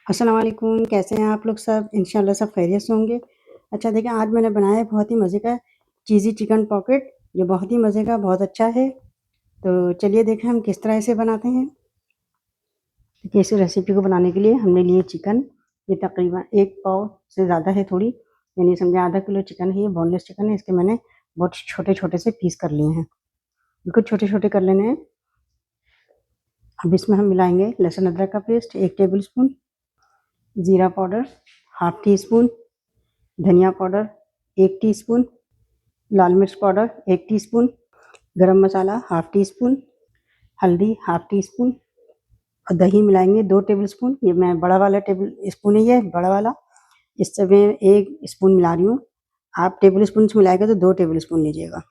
अस्सलाम वालेकुम, कैसे हैं आप लोग सब? इंशाल्लाह सब खैरियत से होंगे। अच्छा देखिए, आज मैंने बनाया है बहुत ही मज़े का चीज़ी चिकन पॉकेट, जो बहुत ही मज़े का बहुत अच्छा है। तो चलिए देखें हम किस तरह इसे बनाते हैं। देखिए, इस रेसिपी को बनाने के लिए हमने लिए चिकन, ये तकरीबन 1 पाव से ज़्यादा है थोड़ी, यानी समझे आधा किलो चिकन है, ये बोनलेस चिकन है। इसके मैंने बहुत छोटे-छोटे से पीस कर लिए हैं, बिल्कुल छोटे-छोटे कर लेने हैं। अब इसमें हम मिलाएँगे लहसुन अदरक का पेस्ट 1 टेबल स्पून, ज़ीरा पाउडर हाफ़ टी स्पून, धनिया पाउडर 1 टीस्पून, लाल मिर्च पाउडर 1 टीस्पून, गरम मसाला हाफ़ टी स्पून, हल्दी हाफ़ टी स्पून और दही मिलाएंगे 2 टेबलस्पून। ये मैं बड़ा वाला टेबल स्पून है, ये बड़ा वाला, इससे मैं 1 स्पून मिला रही हूँ। आप टेबल स्पून से मिलाएगा तो 2 टेबल स्पून लीजिएगा।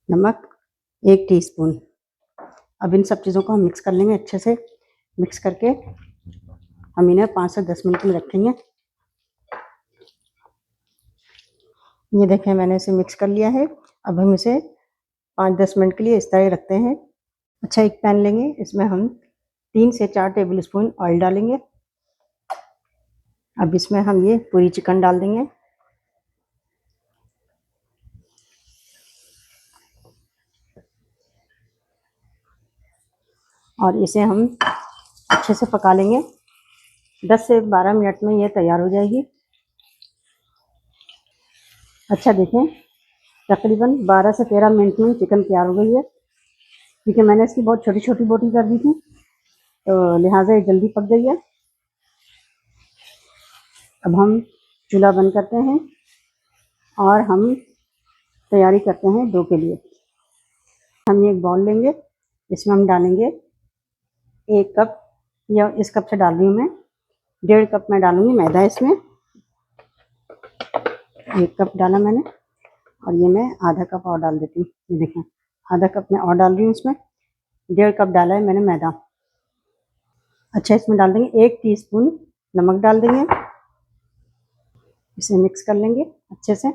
नमक 1 टीस्पून। अब इन सब चीज़ों को हम मिक्स कर लेंगे अच्छे से। मिक्स करके हम इन्हें 5 से 10 मिनट के लिए रखेंगे। ये देखें मैंने इसे मिक्स कर लिया है। अब हम इसे 5-10 मिनट के लिए इस तरह रखते हैं। अच्छा, एक पैन लेंगे, इसमें हम 3 से 4 टेबल स्पून ऑयल डालेंगे। अब इसमें हम ये पूरी चिकन डाल देंगे। और इसे हम अच्छे से पका लेंगे। 10 से 12 मिनट में ये तैयार हो जाएगी। अच्छा देखें, तकरीबन 12 से 13 मिनट में चिकन तैयार हो गई है, क्योंकि मैंने इसकी बहुत छोटी छोटी बोटी कर दी थी, तो लिहाजा ये जल्दी पक गई है। अब हम चूल्हा बंद करते हैं और हम तैयारी करते हैं डो के लिए। हम एक बाउल लेंगे, इसमें हम डालेंगे 1 कप, या इस कप से डाल रही हूँ मैं, 1.5 कप मैं डालूंगी मैदा इसमें। 1 कप डाला मैंने, और ये मैं आधा कप और डाल देती हूँ। ये देखें, आधा कप मैं और डाल रही हूँ इसमें। 1.5 कप डाला है मैंने मैदा। अच्छा, इसमें डाल देंगे 1 टीस्पून नमक डाल देंगे। इसे मिक्स कर लेंगे अच्छे से।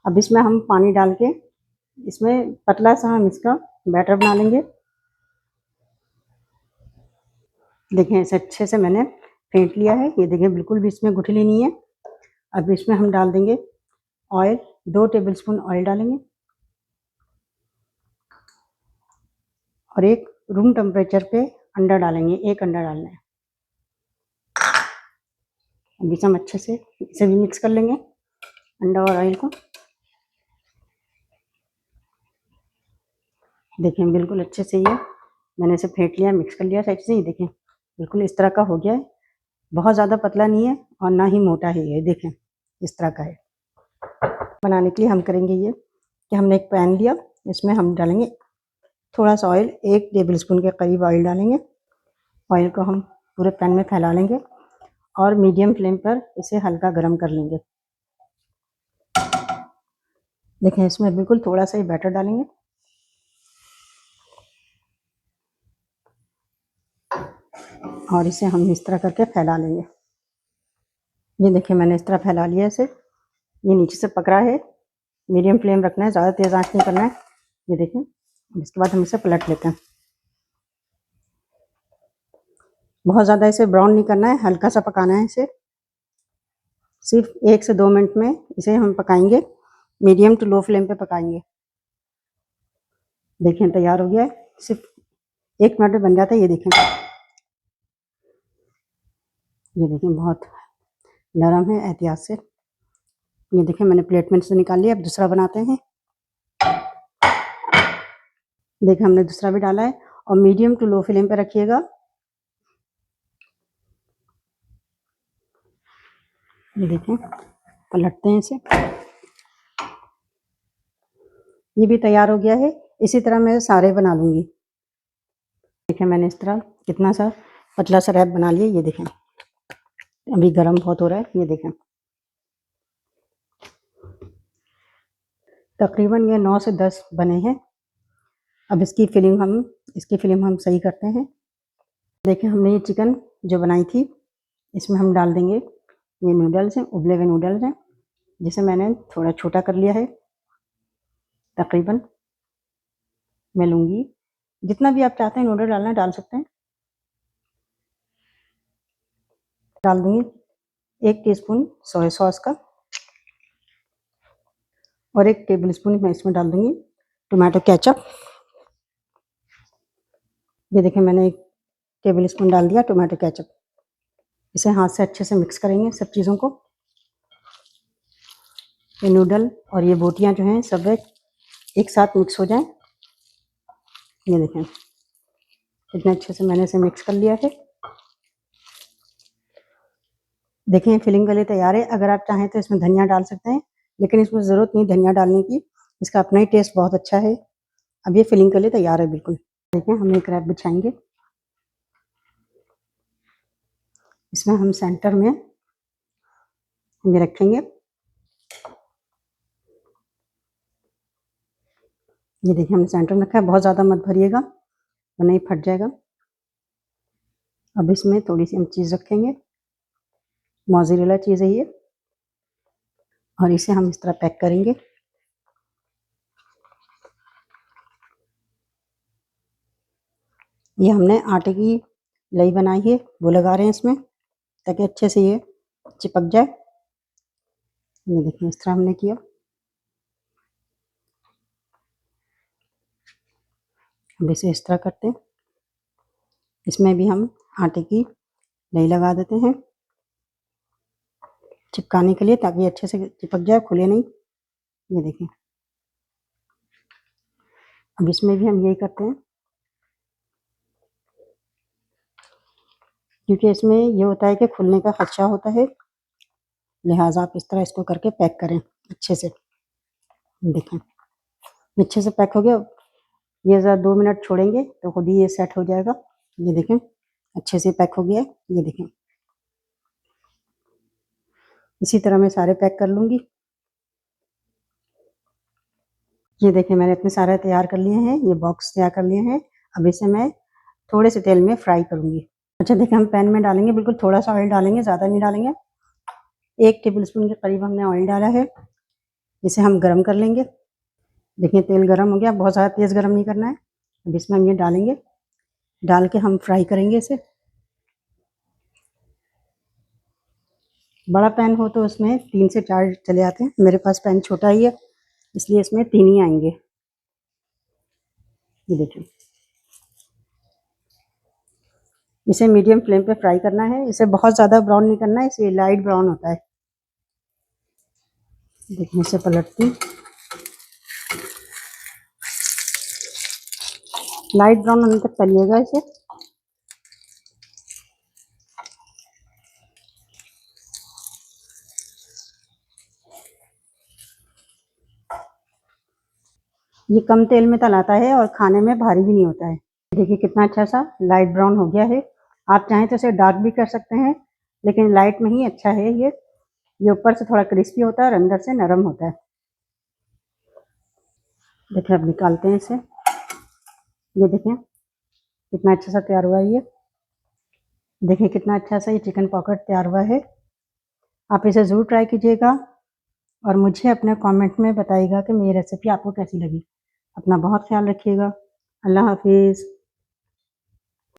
अब इसमें हम पानी डाल के इसमें पतला सा हम इसका बैटर बना लेंगे। देखें, इसे अच्छे से मैंने फेंट लिया है। ये देखें, बिल्कुल भी इसमें गुठली नहीं है। अब इसमें हम डाल देंगे ऑयल, 2 टेबलस्पून ऑयल डालेंगे और एक रूम टेम्परेचर पे अंडा डालेंगे, 1 अंडा डालना है। अब इसे हम अच्छे से इसे भी मिक्स कर लेंगे, अंडा और ऑयल को। देखें, बिल्कुल अच्छे से ये मैंने इसे फेंट लिया, मिक्स कर लिया साइड से। ये देखें, बिल्कुल इस तरह का हो गया है। बहुत ज़्यादा पतला नहीं है और ना ही मोटा है, ये देखें इस तरह का है। बनाने के लिए हम करेंगे ये कि हमने एक पैन लिया, इसमें हम डालेंगे थोड़ा सा ऑयल, 1 टेबलस्पून के करीब ऑयल डालेंगे। ऑयल को हम पूरे पैन में फैला लेंगे और मीडियम फ्लेम पर इसे हल्का गर्म कर लेंगे। देखें, इसमें बिल्कुल थोड़ा सा ही बैटर डालेंगे और इसे हम इस तरह करके फैला लेंगे। ये देखिए, मैंने इस तरह फैला लिया इसे। ये नीचे से पक रहा है, मीडियम फ्लेम रखना है, ज़्यादा तेज़ आंच नहीं करना है। ये देखें, इसके बाद हम इसे पलट लेते हैं। बहुत ज़्यादा इसे ब्राउन नहीं करना है, हल्का सा पकाना है इसे। सिर्फ 1 से 2 मिनट में इसे हम पकाएंगे, मीडियम टू लो फ्लेम पे पकाएंगे। देखें, तैयार हो गया है, सिर्फ 1 मिनट में बन जाता है। ये देखें, बहुत नरम है एहतियात से। ये देखें, मैंने प्लेट में से निकाल लिया। अब दूसरा बनाते हैं। देखें, हमने दूसरा भी डाला है और मीडियम टू लो फ्लेम पे रखिएगा। ये देखें, पलटते हैं इसे। ये भी तैयार हो गया है। इसी तरह मैं सारे बना लूँगी। देखें, मैंने इस तरह कितना सा पतला सा रैप बना लिया। ये देखें, अभी गर्म बहुत हो रहा है। ये देखें, तकरीबन ये 9 से 10 बने हैं। अब इसकी फिलिंग हम सही करते हैं। देखें, हमने ये चिकन जो बनाई थी, इसमें हम डाल देंगे ये नूडल्स हैं, उबले हुए नूडल्स हैं, जिसे मैंने थोड़ा छोटा कर लिया है। तकरीबन मैं लूँगी जितना भी आप चाहते हैं नूडल डालना डाल सकते हैं। डाल दूँगी 1 टीस्पून सोया सॉस का और 1 टेबलस्पून मैं इसमें डाल दूँगी टोमेटो केचप। ये देखिए मैंने 1 टेबलस्पून डाल दिया टोमेटो केचप। इसे हाथ से अच्छे से मिक्स करेंगे सब चीज़ों को। ये नूडल और ये बोटियाँ जो हैं सब एक साथ मिक्स हो जाएँ। ये देखें कितने अच्छे से मैंने इसे मिक्स कर लिया है। देखिए फिलिंग के लिए तैयार है। अगर आप चाहें तो इसमें धनिया डाल सकते हैं, लेकिन इसमें ज़रूरत नहीं धनिया डालने की, इसका अपना ही टेस्ट बहुत अच्छा है। अब ये फिलिंग के लिए तैयार है बिल्कुल। देखिए हम एक रैप बिछाएंगे, इसमें हम सेंटर में ये रखेंगे। ये देखिए हमने सेंटर में रखा है, बहुत ज़्यादा मत भरिएगा वरना ये फट जाएगा। अब इसमें थोड़ी सी हम चीज़ रखेंगे, मोज़रेला चीज़ है ये, और इसे हम इस तरह पैक करेंगे। ये हमने आटे की लई बनाई है वो लगा रहे हैं इसमें, ताकि अच्छे से ये चिपक जाए। ये देखिए इस तरह हमने किया। अब इसे इस तरह करते हैं, इसमें भी हम आटे की लई लगा देते हैं चिपकाने के लिए, ताकि अच्छे से चिपक जाए, खुले नहीं। ये देखिए अब इसमें भी हम यही करते हैं, क्योंकि इसमें ये होता है कि खुलने का खदशा होता है, लिहाजा आप इस तरह इसको करके पैक करें अच्छे से। देखें अच्छे से पैक हो गया। ये ज़रा 2 मिनट छोड़ेंगे तो खुद ही ये सेट हो जाएगा। ये देखें अच्छे से पैक हो गया है। ये देखें इसी तरह मैं सारे पैक कर लूँगी। ये देखिए मैंने इतने सारे तैयार कर लिए हैं, ये बॉक्स तैयार कर लिए हैं। अब इसे मैं थोड़े से तेल में फ्राई करूँगी। अच्छा देखिए हम पैन में डालेंगे, बिल्कुल थोड़ा सा ऑयल डालेंगे, ज़्यादा नहीं डालेंगे। 1 टेबलस्पून के करीब हमने ऑयल डाला है। इसे हम गरम कर लेंगे। देखिए तेल गरम हो गया, बहुत ज़्यादा तेज़ गरम नहीं करना है। अब इसमें हम ये डालेंगे, डाल के हम फ्राई करेंगे इसे। बड़ा पैन हो तो उसमें 3 से 4 चले आते हैं, मेरे पास पैन छोटा ही है इसलिए इसमें 3 ही आएंगे। ये देखिए इसे मीडियम फ्लेम पे फ्राई करना है, इसे बहुत ज़्यादा ब्राउन नहीं करना है, इसे लाइट ब्राउन होता है। देखिए इसे पलटती, लाइट ब्राउन होने तक तलिएगा इसे। ये कम तेल में तलाता है और खाने में भारी भी नहीं होता है। देखिए कितना अच्छा सा लाइट ब्राउन हो गया है। आप चाहें तो इसे डार्क भी कर सकते हैं, लेकिन लाइट में ही अच्छा है। ये ऊपर से थोड़ा क्रिस्पी होता है और अंदर से नरम होता है। देखिए अब निकालते हैं इसे। ये देखिए कितना अच्छा सा तैयार हुआ है ये। देखिए कितना अच्छा सा ये चिकन पॉकेट तैयार हुआ है। आप इसे ज़रूर ट्राई कीजिएगा और मुझे अपने कमेंट में बताइएगा कि मेरी रेसिपी आपको कैसी लगी। अपना बहुत ख्याल रखिएगा। अल्लाह हाफिज़।